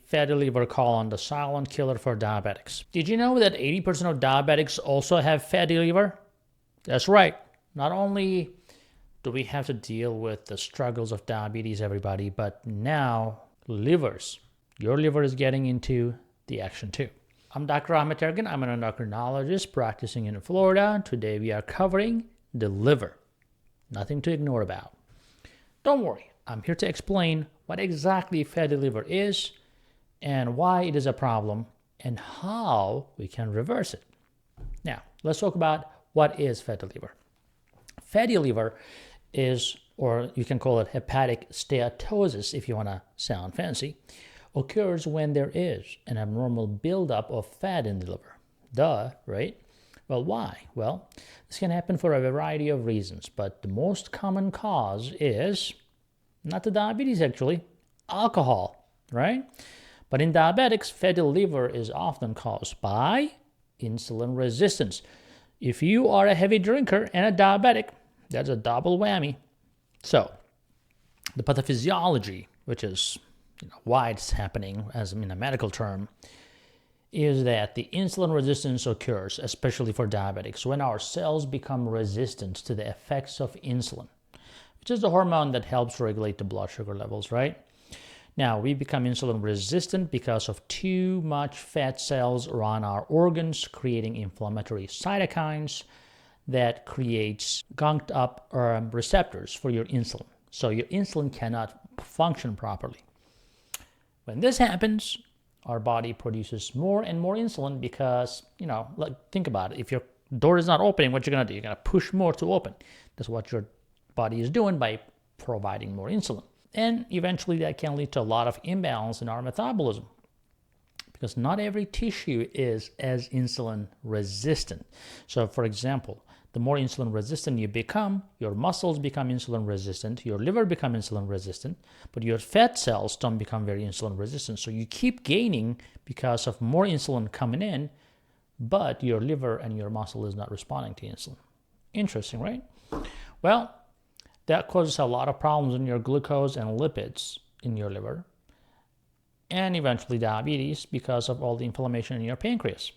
fatty liver colon, the silent killer for diabetics. Did you know that 80% of diabetics also have fatty liver? That's right. Not only do we have to deal with the struggles of diabetes, everybody, but now livers. Your liver is getting into the action too. I'm Dr. Ahmed Ergin. I'm an endocrinologist practicing in Florida. Today we are covering the liver. Nothing to ignore about. Don't worry. I'm here to explain what exactly fatty liver is and why it is a problem and how we can reverse it. Now, let's talk about what is fatty liver. Fatty liver is, or you can call it hepatic steatosis if you want to sound fancy, occurs when there is an abnormal buildup of fat in the liver. Duh, right? Well, why? Well, this can happen for a variety of reasons, but the most common cause is not the diabetes actually, alcohol, right? But in diabetics, fatty liver is often caused by insulin resistance. If you are a heavy drinker and a diabetic, that's a double whammy. So, the pathophysiology, which is why it's happening as in a medical term, is that the insulin resistance occurs, especially for diabetics, when our cells become resistant to the effects of insulin, which is the hormone that helps regulate the blood sugar levels, right? Now, we become insulin resistant because of too much fat cells around our organs, creating inflammatory cytokines that creates gunked up receptors for your insulin. So your insulin cannot function properly. When this happens, our body produces more and more insulin because, think about it. If your door is not opening, what you're going to do? You're going to push more to open. That's what your body is doing by providing more insulin. And eventually that can lead to a lot of imbalance in our metabolism because not every tissue is as insulin resistant. So for example, the more insulin resistant you become, your muscles become insulin resistant, your liver becomes insulin resistant, but your fat cells don't become very insulin resistant. So you keep gaining because of more insulin coming in, but your liver and your muscle is not responding to insulin. Interesting, right? Well, that causes a lot of problems in your glucose and lipids in your liver, and eventually diabetes because of all the inflammation in your pancreas.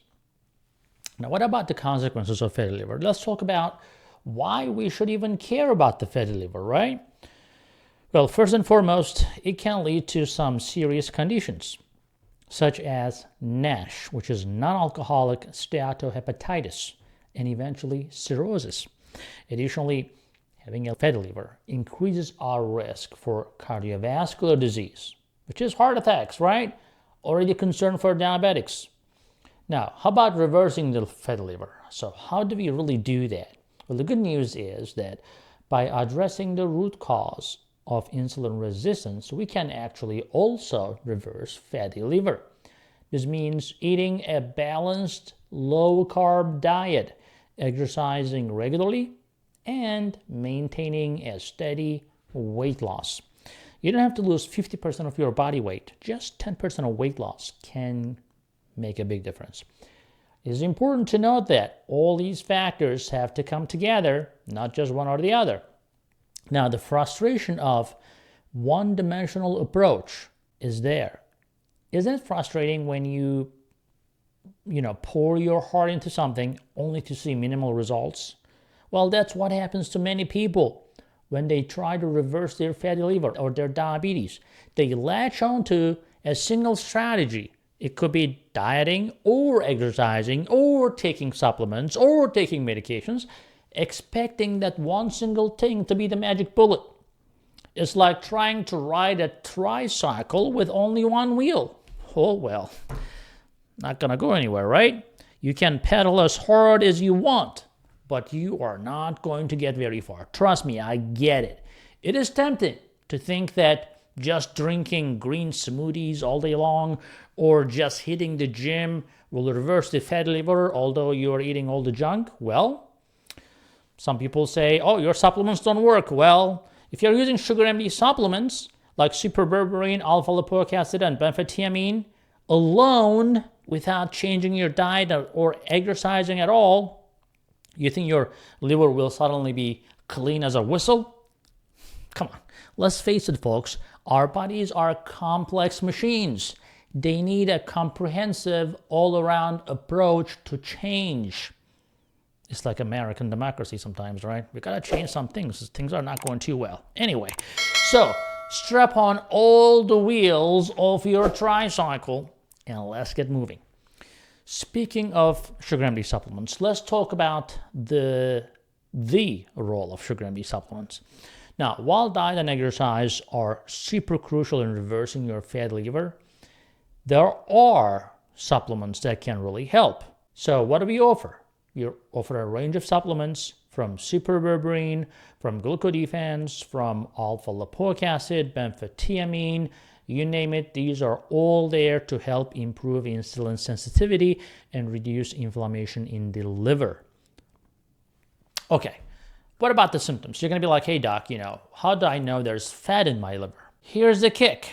Now, what about the consequences of fatty liver? Let's talk about why we should even care about the fatty liver, right? Well, first and foremost, it can lead to some serious conditions, such as NASH, which is non-alcoholic steatohepatitis, and eventually cirrhosis. Additionally, having a fatty liver increases our risk for cardiovascular disease, which is heart attacks, right? Already a concern for diabetics. Now, how about reversing the fatty liver? So how do we really do that? Well, the good news is that by addressing the root cause of insulin resistance, we can actually also reverse fatty liver. This means eating a balanced, low-carb diet, exercising regularly, and maintaining a steady weight loss. You don't have to lose 50% of your body weight. Just 10% of weight loss can make a big difference. It's important to note that all these factors have to come together, not just one or the other. Now, the frustration of one-dimensional approach is there. Isn't it frustrating when you pour your heart into something only to see minimal results? Well, that's what happens to many people when they try to reverse their fatty liver or their diabetes. They latch onto a single strategy. It could be dieting or exercising or taking supplements or taking medications, expecting that one single thing to be the magic bullet. It's like trying to ride a tricycle with only one wheel. Oh, well, not going to go anywhere, right? You can pedal as hard as you want, but you are not going to get very far. Trust me, I get it. It is tempting to think that just drinking green smoothies all day long or just hitting the gym will reverse the fatty liver, although you are eating all the junk. Well, some people say, oh, your supplements don't work. Well, if you're using SugarMD supplements like super berberine, alpha-lipoic acid, and benfotiamine alone without changing your diet or exercising at all, you think your liver will suddenly be clean as a whistle? Come on, let's face it, folks. Our bodies are complex machines They need a comprehensive, all-around approach to change. It's like American democracy sometimes, right? We gotta change some things. Things are not going too well. Anyway, so strap on all the wheels of your tricycle and let's get moving. Speaking of SugarMD supplements, let's talk about the role of SugarMD supplements. Now, while diet and exercise are super crucial in reversing your fatty liver, there are supplements that can really help. So what do we offer? We offer a range of supplements from super berberine, from glucodefense, from alpha lipoic acid, benfotiamine, you name it. These are all there to help improve insulin sensitivity and reduce inflammation in the liver. Okay, what about the symptoms? You're gonna be like, hey doc, how do I know there's fat in my liver? Here's the kick.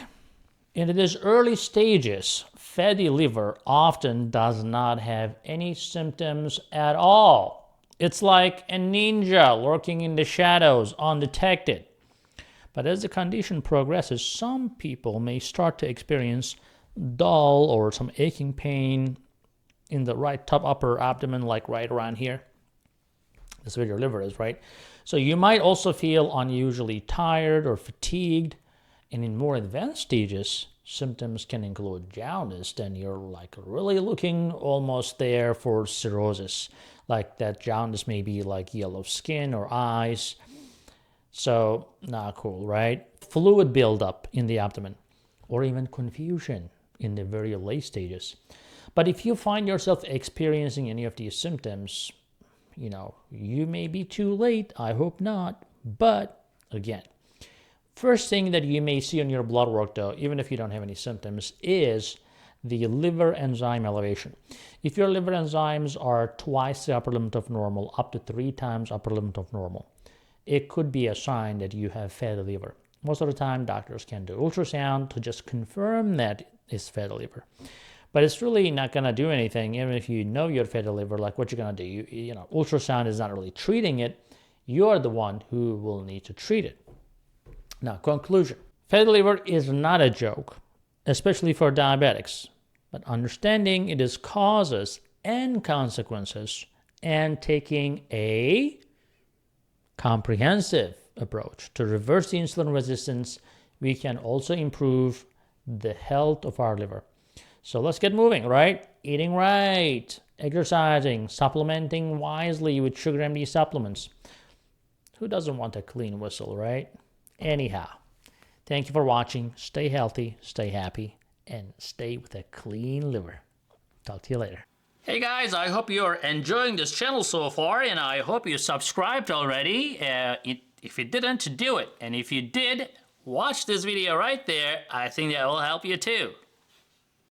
In these early stages, fatty liver often does not have any symptoms at all. It's like a ninja lurking in the shadows, undetected. But as the condition progresses, some people may start to experience dull or some aching pain in the right top upper abdomen, like right around here. That's where your liver is, right? So you might also feel unusually tired or fatigued. And in more advanced stages, symptoms can include jaundice, then you're like really looking almost there for cirrhosis. Like that jaundice may be like yellow skin or eyes. So not cool, right? Fluid buildup in the abdomen or even confusion in the very late stages. But if you find yourself experiencing any of these symptoms, you may be too late. I hope not. But again, first thing that you may see on your blood work, though, even if you don't have any symptoms, is the liver enzyme elevation. If your liver enzymes are twice the upper limit of normal, up to 3 times upper limit of normal, it could be a sign that you have fatty liver. Most of the time, doctors can do ultrasound to just confirm that it's fatty liver. But it's really not going to do anything, even if you know you're fatty liver. Like what you're going to do, ultrasound is not really treating it. You're the one who will need to treat it. Now, conclusion. Fatty liver is not a joke, especially for diabetics. But understanding its causes and consequences and taking a comprehensive approach to reverse the insulin resistance, we can also improve the health of our liver. So let's get moving, right? Eating right, exercising, supplementing wisely with SugarMD supplements. Who doesn't want a clean whistle, right? Anyhow, thank you for watching. Stay healthy, stay happy, and stay with a clean liver. Talk to you later. Hey guys, I hope you're enjoying this channel so far, and I hope you subscribed already. If you didn't, do it. And if you did, watch this video right there. I think that will help you too.